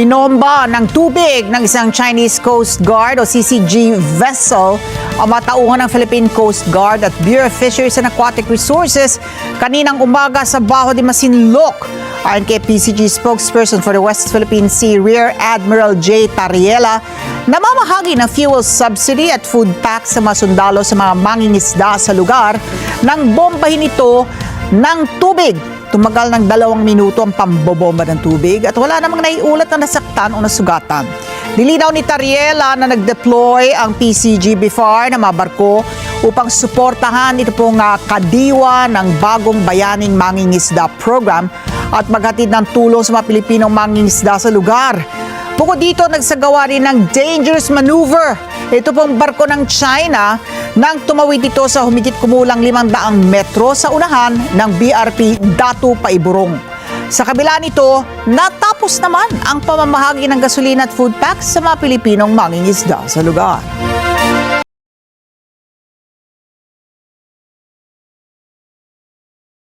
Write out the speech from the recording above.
Inomba ng tubig ng isang Chinese Coast Guard o CCG vessel ang matauhan ng Philippine Coast Guard at Bureau of Fisheries and Aquatic Resources kaninang umaga sa Bajo de Masinloc. Ayon kay PCG spokesperson for the West Philippine Sea, Rear Admiral J. Tariela, namamahagi ng fuel subsidy at food tax sa mga sundalo sa mga mangingisda sa lugar nang bombahin ito ng tubig. Tumagal ng 2 minuto ang pambobomba ng tubig at wala namang naiulat na nasaktan o nasugatan. Nilinaw ni Tariela na nag-deploy ang PCG BFAR na mga barko upang suportahan ito pong kadiwa ng bagong bayaning mangingisda program at maghatid ng tulong sa mga Pilipinong mangingisda sa lugar. Bukod dito, nagsagawa rin ng dangerous maneuver. Ito pong barko ng China nang tumawid ito sa humigit kumulang 500 metro sa unahan ng BRP Datu Paiburong. Sa kabila nito, natapos naman ang pamamahagi ng gasolina at food packs sa mga Pilipinong mangingisda sa lugar.